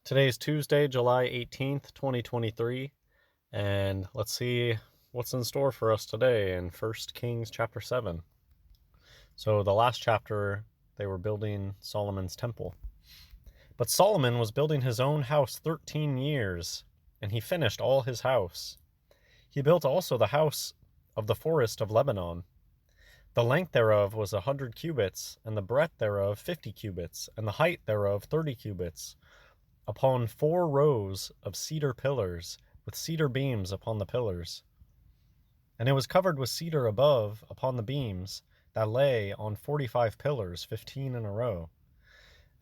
Today's Tuesday, July 18th, 2023, and let's see what's in store for us today in 1 Kings chapter 7. So the last chapter, they were building Solomon's temple. But Solomon was building his own house 13 years, and he finished all his house. He built also the house of the forest of Lebanon. The length thereof was 100 cubits, and the breadth thereof 50 cubits, and the height thereof 30 cubits, upon 4 rows of cedar pillars, with cedar beams upon the pillars. And it was covered with cedar above upon the beams, that lay on 45 pillars, 15 in a row.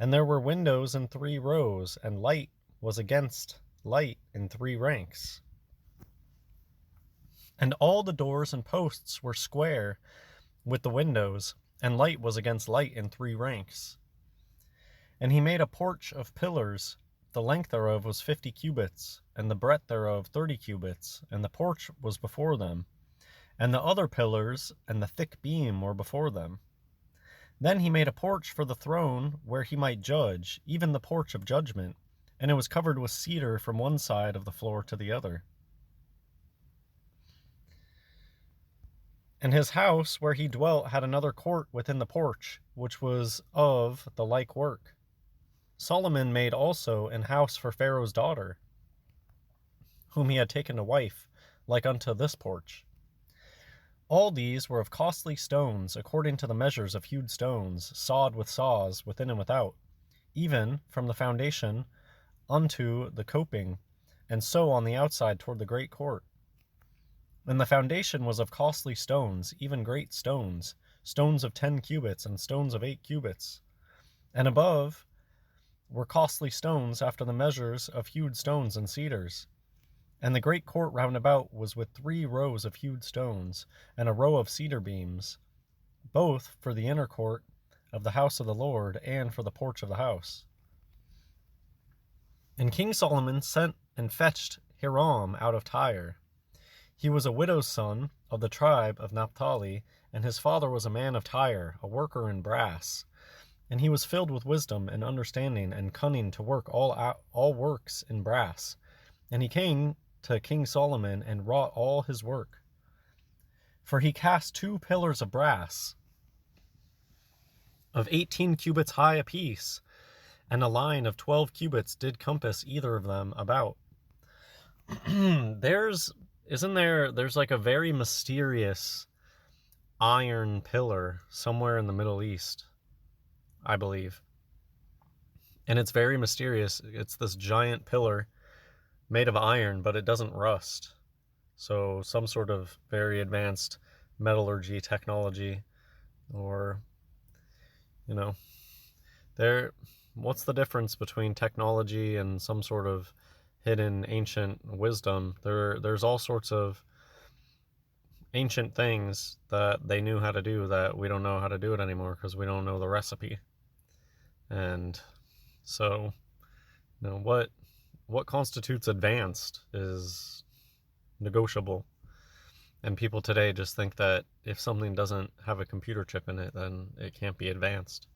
And there were windows in 3 rows, and light was against light in 3 ranks. And all the doors and posts were square with the windows, and light was against light in 3 ranks. And he made a porch of pillars. The length thereof was 50 cubits, and the breadth thereof 30 cubits, and the porch was before them. And the other pillars and the thick beam were before them. Then he made a porch for the throne where he might judge, even the porch of judgment, and it was covered with cedar from one side of the floor to the other. And his house where he dwelt had another court within the porch, which was of the like work. Solomon made also an house for Pharaoh's daughter, whom he had taken to wife, like unto this porch. All these were of costly stones, according to the measures of hewed stones, sawed with saws, within and without, even from the foundation unto the coping, and so on the outside toward the great court. And the foundation was of costly stones, even great stones, stones of 10 cubits, and stones of 8 cubits. And above were costly stones after the measures of hewed stones and cedars. And the great court round about was with 3 rows of hewed stones, and a row of cedar beams, both for the inner court of the house of the Lord, and for the porch of the house. And King Solomon sent and fetched Hiram out of Tyre. He was a widow's son of the tribe of Naphtali, and his father was a man of Tyre, a worker in brass. And he was filled with wisdom and understanding and cunning to work all works in brass. And he came to King Solomon and wrought all his work. For he cast 2 pillars of brass of 18 cubits high apiece, and a line of 12 cubits did compass either of them about. There's like a very mysterious iron pillar somewhere in the Middle East, I believe. And it's very mysterious. It's this giant pillar made of iron, but it doesn't rust. So some sort of very advanced metallurgy technology, or, what's the difference between technology and some sort of hidden ancient wisdom? There's all sorts of ancient things that they knew how to do that we don't know how to do it anymore because we don't know the recipe. And so, what constitutes advanced is negotiable. And people today just think that if something doesn't have a computer chip in it, then it can't be advanced.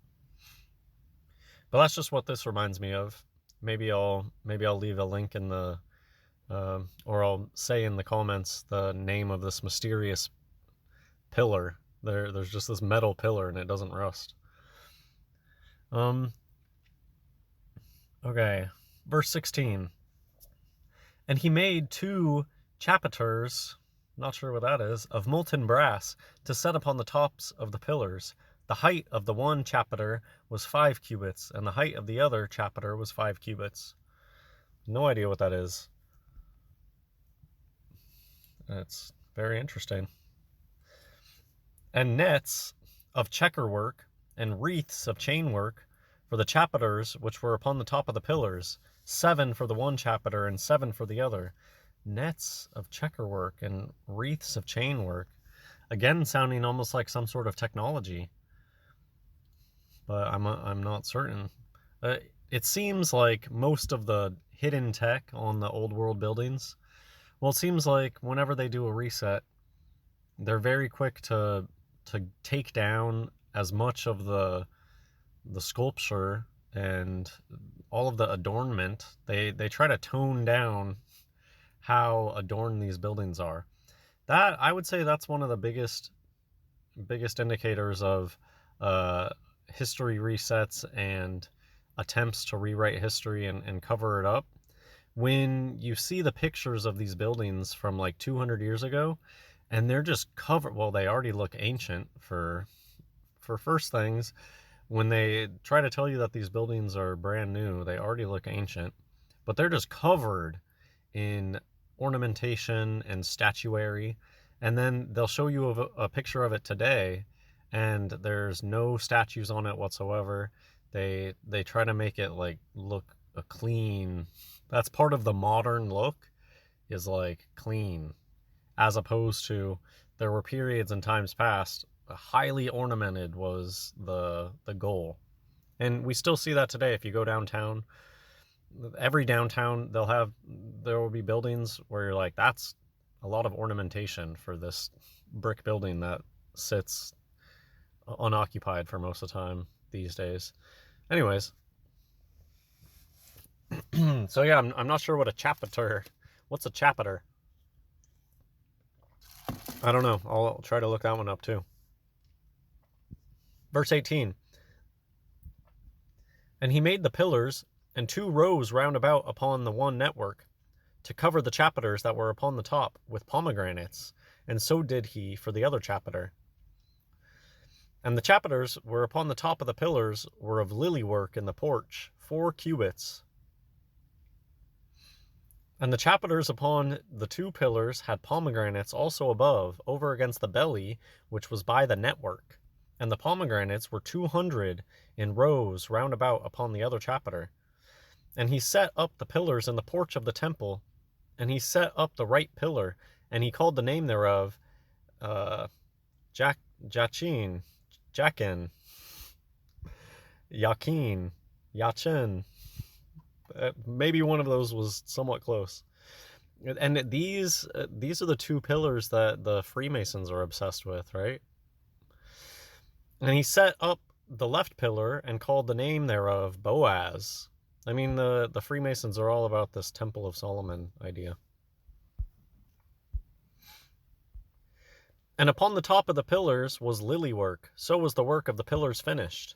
But that's just what this reminds me of. Maybe I'll leave a link in the, or I'll say in the comments the name of this mysterious pillar. There's just this metal pillar and it doesn't rust. Okay, verse 16. And he made 2 chapiters, not sure what that is, of molten brass to set upon the tops of the pillars. The height of the one chapiter was 5 cubits, and the height of the other chapiter was 5 cubits. No idea what that is. It's very interesting. And nets of checker work and wreaths of chain work for the chapiters which were upon the top of the pillars, 7 for the one chapiter and 7 for the other. Nets of checker work and wreaths of chain work. Again, sounding almost like some sort of technology, but I'm not certain. It seems like most of the hidden tech on the old world buildings, well, it seems like whenever they do a reset, they're very quick to take down as much of the sculpture and all of the adornment, they try to tone down how adorned these buildings are. That, I would say, that's one of the biggest indicators of history resets and attempts to rewrite history and cover it up. When you see the pictures of these buildings from like 200 years ago, and they're just covered, well, they already look ancient for first things. When they try to tell you that these buildings are brand new, they already look ancient, but they're just covered in ornamentation and statuary. And then they'll show you a picture of it today, and there's no statues on it whatsoever. They try to make it like look a clean. That's part of the modern look, is like clean, as opposed to, there were periods in times past, highly ornamented was the goal. And we still see that today. If you go downtown, every downtown, there will be buildings where you're like, that's a lot of ornamentation for this brick building that sits unoccupied for most of the time these days. Anyways, so yeah, I'm not sure what a chapiter. What's a chapiter? I don't know. I'll try to look that one up too. Verse 18. And he made the pillars and 2 rows round about upon the one network, to cover the chapiters that were upon the top with pomegranates, and so did he for the other chapiter. And the chapiters were upon the top of the pillars were of lily work in the porch, 4 cubits. And the chapiters upon the 2 pillars had pomegranates also above, over against the belly, which was by the network. And the pomegranates were 200 in rows round about upon the other chapiter. And he set up the pillars in the porch of the temple, and he set up the right pillar, and he called the name thereof Jachin, Yakin, Yachin. Maybe one of those was somewhat close. And these are the 2 pillars that the Freemasons are obsessed with, right? And he set up the left pillar and called the name thereof Boaz. I mean, the Freemasons are all about this Temple of Solomon idea. And upon the top of the pillars was lily work, so was the work of the pillars finished.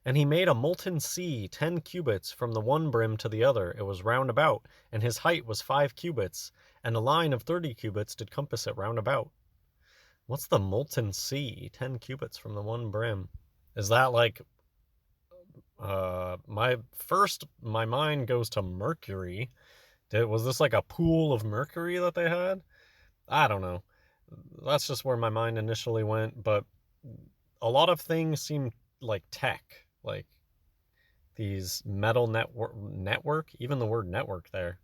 And he made a molten sea 10 cubits from the one brim to the other. It was round about, and his height was 5 cubits, and a line of 30 cubits did compass it round about. What's the molten sea? 10 cubits from the one brim. Is that like, my mind goes to Mercury. Was this like a pool of mercury that they had? I don't know. That's just where my mind initially went, but a lot of things seem like tech, like these metal network, even the word network there.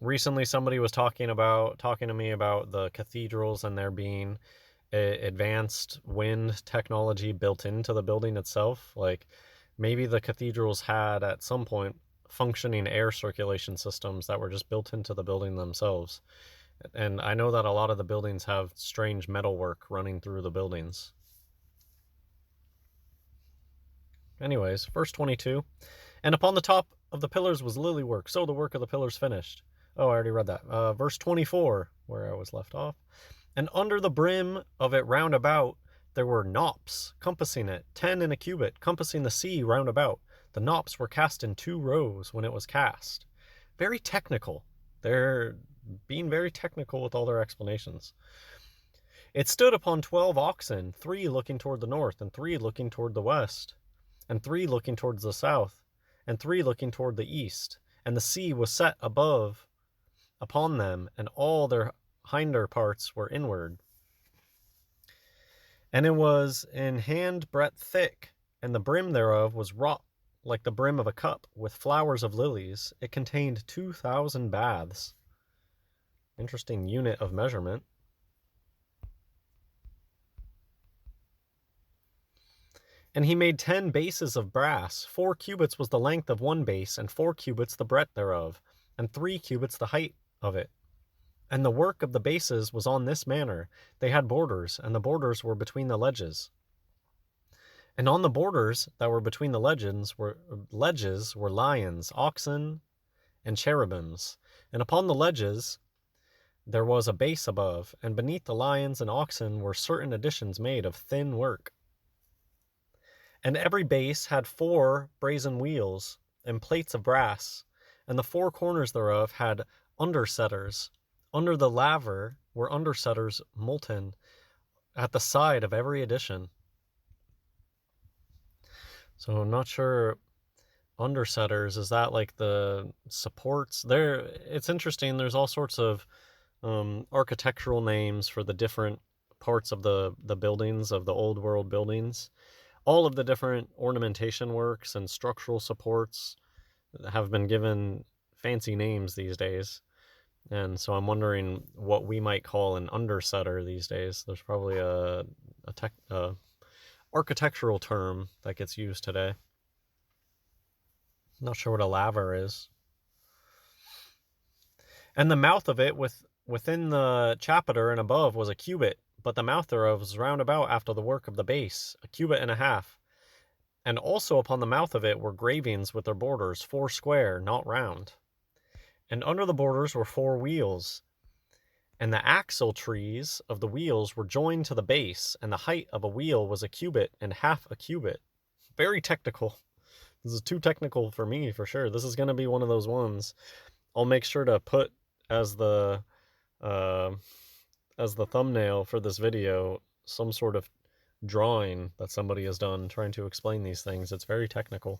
Recently somebody was talking to me about the cathedrals and there being advanced wind technology built into the building itself. Like maybe the cathedrals had at some point functioning air circulation systems that were just built into the building themselves. And I know that a lot of the buildings have strange metalwork running through the buildings. Anyways, verse 22. And upon the top of the pillars was lily work, so the work of the pillars finished. Oh, I already read that. Verse 24, where I was left off. And under the brim of it round about there were knops compassing it, 10 in a cubit, compassing the sea round about. The knops were cast in 2 rows when it was cast. Very technical. They're being very technical with all their explanations. It stood upon 12 oxen, 3 looking toward the north, and 3 looking toward the west, and 3 looking towards the south, and 3 looking toward the east. And the sea was set above upon them, and all their hinder parts were inward. And it was an hand breadth thick, and the brim thereof was wrought like the brim of a cup, with flowers of lilies. It contained 2,000 baths. Interesting unit of measurement. And he made 10 bases of brass. 4 cubits was the length of one base, and 4 cubits the breadth thereof, and 3 cubits the height of it. And the work of the bases was on this manner. They had borders, and the borders were between the ledges. And on the borders that were between the ledges were lions, oxen, and cherubims. And upon the ledges there was a base above, and beneath the lions and oxen were certain additions made of thin work. And every base had 4 brazen wheels and plates of brass, and the 4 corners thereof had undersetters. Under the laver were undersetters molten at the side of every addition. So I'm not sure, undersetters, is that like the supports there? It's interesting, there's all sorts of architectural names for the different parts of the buildings, of the old world buildings. All of the different ornamentation works and structural supports have been given fancy names these days. And so I'm wondering what we might call an undersetter these days. There's probably a architectural term that gets used today. Not sure what a laver is. And the mouth of it within the chapiter and above was a cubit, but the mouth thereof was round about after the work of the base, a cubit and a half. And also upon the mouth of it were gravings with their borders, 4 square, not round. And under the borders were 4 wheels. And the axle trees of the wheels were joined to the base, and the height of a wheel was a cubit and half a cubit. Very technical. This is too technical for me, for sure. This is going to be one of those ones I'll make sure to put as the thumbnail for this video, some sort of drawing that somebody has done trying to explain these things. It's very technical.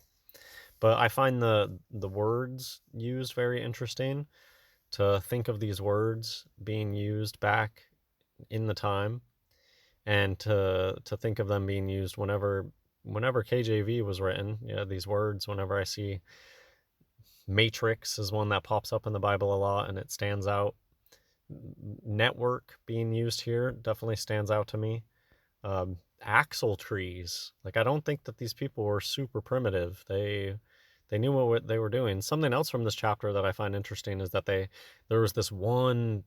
But I find the words used very interesting, to think of these words being used back in the time, and to think of them being used whenever KJV was written. Yeah, these words, whenever I see matrix is one that pops up in the Bible a lot, and it stands out. Network being used here definitely stands out to me. Axle trees, like, I don't think that these people were super primitive. They knew what they were doing. Something else from this chapter that I find interesting is that there was this one,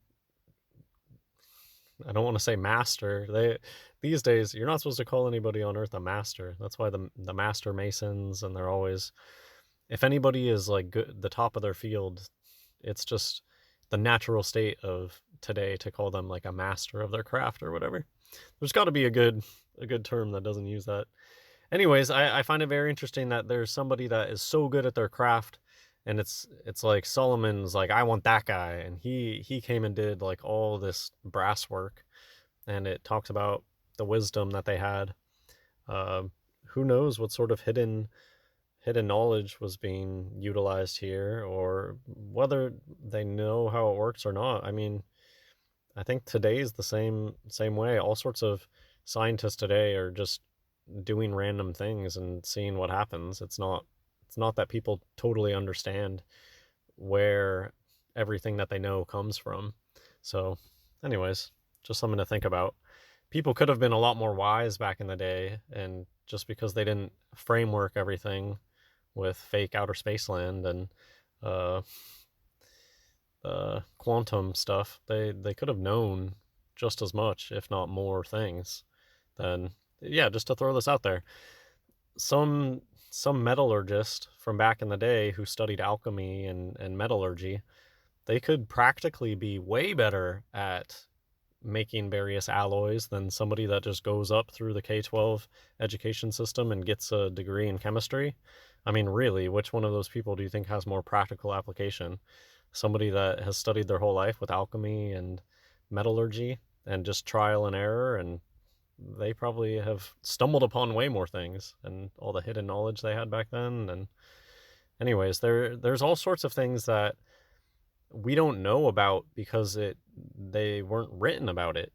I don't want to say master. These days you're not supposed to call anybody on earth a master. That's why the master masons, and they're always, if anybody is like good, the top of their field, it's just the natural state of today to call them like a master of their craft or whatever. There's got to be a good term that doesn't use that. Anyways, I find it very interesting that there's somebody that is so good at their craft, and it's like Solomon's like, I want that guy, and he came and did like all this brass work, and it talks about the wisdom that they had. Who knows what sort of hidden knowledge was being utilized here, or whether they know how it works or not. I mean, I think today is the same way. All sorts of scientists today are just doing random things and seeing what happens. It's not that people totally understand where everything that they know comes from. So anyways, just something to think about. People could have been a lot more wise back in the day, and just because they didn't framework everything with fake outer space land and quantum stuff, they could have known just as much, if not more things. Then yeah, just to throw this out there, some metallurgist from back in the day who studied alchemy and metallurgy, they could practically be way better at making various alloys than somebody that just goes up through the K-12 education system and gets a degree in chemistry. I mean, really, which one of those people do you think has more practical application? Somebody that has studied their whole life with alchemy and metallurgy and just trial and error, and they probably have stumbled upon way more things and all the hidden knowledge they had back then. And anyways, there's all sorts of things that we don't know about because they weren't written about it.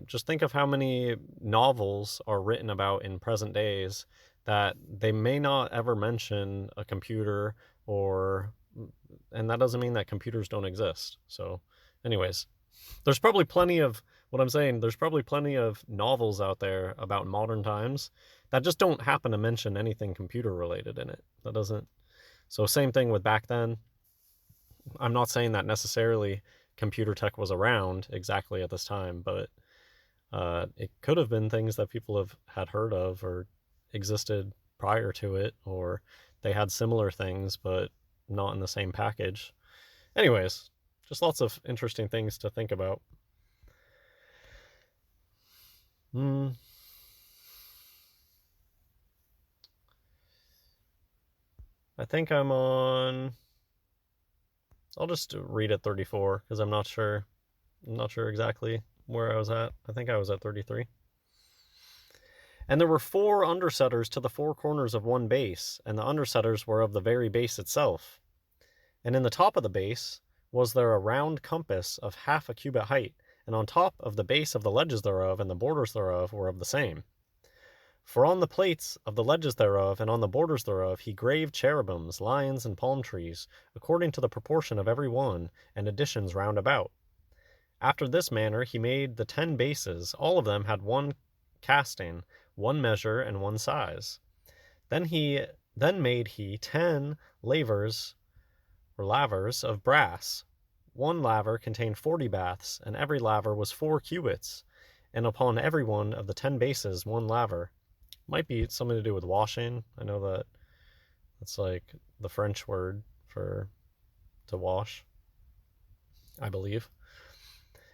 Just think of how many novels are written about in present days that they may not ever mention a computer, and that doesn't mean that computers don't exist. So anyways, there's probably plenty of novels out there about modern times that just don't happen to mention anything computer related in it. So same thing with back then. I'm not saying that necessarily computer tech was around exactly at this time, but it could have been things that people had heard of or existed prior to it, or they had similar things but not in the same package. Anyways, just lots of interesting things to think about. I think I'm on... I'll just read at 34 because I'm not sure exactly where I was at. I think I was at 33. And there were 4 undersetters to the 4 corners of one base, and the undersetters were of the very base itself. And in the top of the base was there a round compass of half a cubit height, and on top of the base of the ledges thereof and the borders thereof were of the same. For on the plates of the ledges thereof and on the borders thereof he graved cherubims, lions, and palm trees, according to the proportion of every one, and additions round about. After this manner he made the 10 bases, all of them had one casting, one measure, and one size. Then made he 10 lavers of brass. One laver contained 40 baths, and every laver was 4 cubits, and upon every one of the 10 bases one laver. Might be something to do with washing. I know that it's like the French word for to wash, I believe.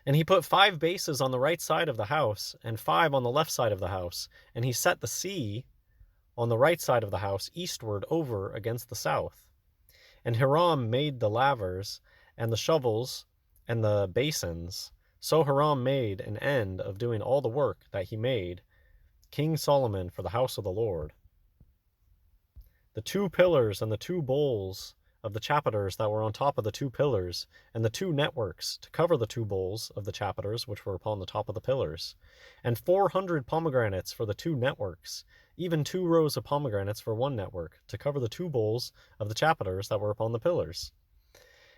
And he put 5 bases on the right side of the house, and 5 on the left side of the house, and he set the sea on the right side of the house eastward over against the south. And Hiram made the lavers, and the shovels, and the basins. So Hiram made an end of doing all the work that he made King Solomon for the house of the Lord. The 2 pillars and the 2 bowls of the chapiters that were on top of the 2 pillars, and the 2 networks to cover the 2 bowls of the chapiters which were upon the top of the pillars, and 400 pomegranates for the 2 networks, even 2 rows of pomegranates for 1 network, to cover the 2 bowls of the chapiters that were upon the pillars.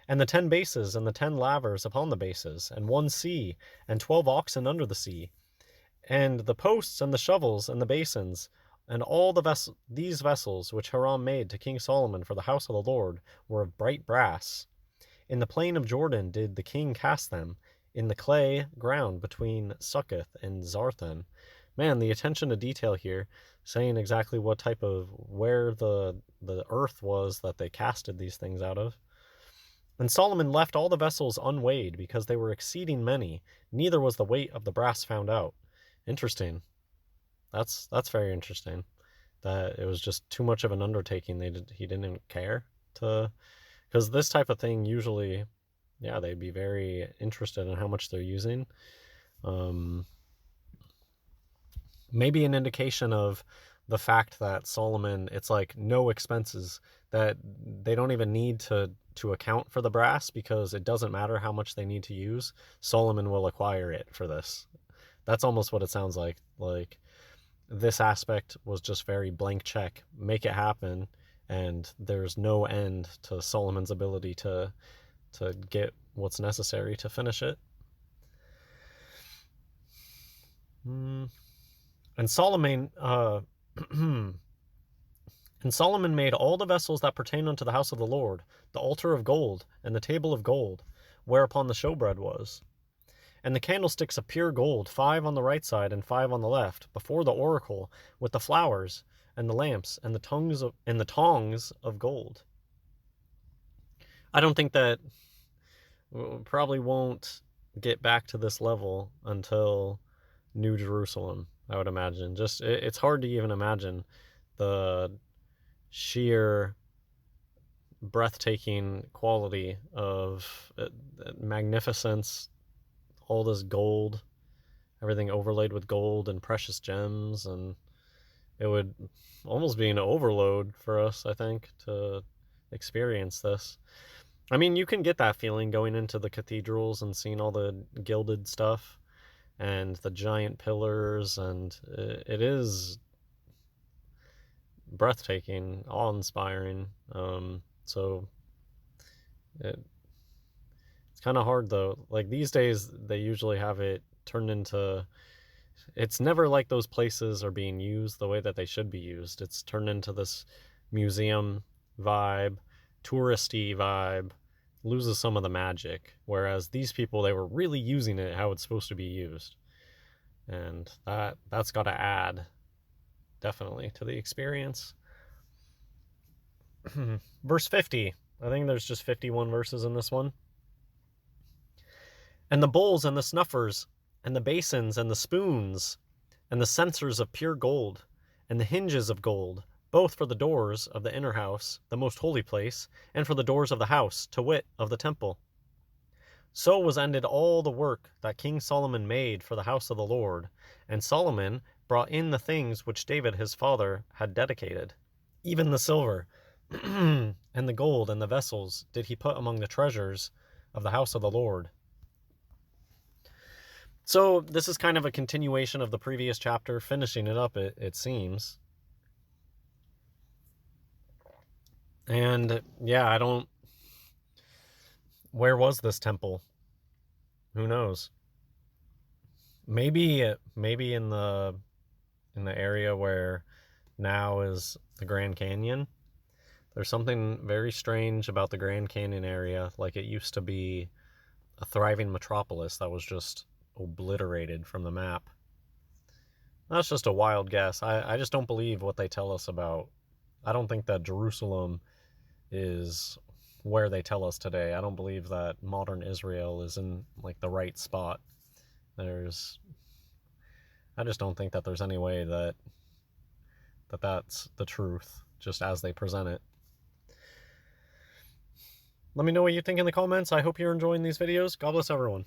And the 10 bases and the 10 lavers upon the bases, and 1 sea, and 12 oxen under the sea, and the posts and the shovels and the basins, and all these vessels which Hiram made to King Solomon for the house of the Lord were of bright brass. In the plain of Jordan did the king cast them, in the clay ground between Succoth and Zarthan. Man, the attention to detail here, saying exactly what type of, where the earth was that they casted these things out of. And Solomon left all the vessels unweighed, because they were exceeding many, neither was the weight of the brass found out. Interesting. That's very interesting. That it was just too much of an undertaking. He didn't care to, because this type of thing usually, yeah, they'd be very interested in how much they're using. Maybe an indication of the fact that Solomon, it's like no expenses, that they don't even need to account for the brass, because it doesn't matter how much they need to use. Solomon will acquire it for this. That's almost what it sounds like. Like, this aspect was just very blank check, make it happen, and there's no end to Solomon's ability to get what's necessary to finish it. And Solomon made all the vessels that pertain unto the house of the Lord, the altar of gold, and the table of gold, whereupon the showbread was. And the candlesticks of pure gold, 5 on the right side and 5 on the left, before the oracle, with the flowers, and the lamps, and the tongs of gold. I don't think that probably won't get back to this level until New Jerusalem, I would imagine. Just, it's hard to even imagine the sheer breathtaking quality of magnificence, all this gold, everything overlaid with gold and precious gems, and it would almost be an overload for us, I think, to experience this. I mean, you can get that feeling going into the cathedrals and seeing all the gilded stuff and the giant pillars, and it is breathtaking, awe-inspiring. So it's kind of hard, though. Like, these days, they usually have it turned into... It's never like those places are being used the way that they should be used. It's turned into this museum vibe, touristy vibe, loses some of the magic. Whereas these people, they were really using it how it's supposed to be used. And that's got to add definitely, to the experience. Verse 50. I think there's just 51 verses in this one. And the bowls and the snuffers, and the basins and the spoons, and the censers of pure gold, and the hinges of gold, both for the doors of the inner house, the most holy place, and for the doors of the house, to wit, of the temple. So was ended all the work that King Solomon made for the house of the Lord, and Solomon brought in the things which David his father had dedicated. Even the silver, and the gold, and the vessels did he put among the treasures of the house of the Lord. So this is kind of a continuation of the previous chapter, finishing it up, it seems. And yeah, where was this temple? Who knows? Maybe in the area where now is the Grand Canyon. There's something very strange about the Grand Canyon area. Like, it used to be a thriving metropolis that was just obliterated from the map. That's just a wild guess. I just don't believe what they tell us about. I don't think that Jerusalem is where they tell us today. I don't believe that modern Israel is in like the right spot. I just don't think that there's any way that that's the truth, just as they present it. Let me know what you think in the comments. I hope you're enjoying these videos. God bless everyone.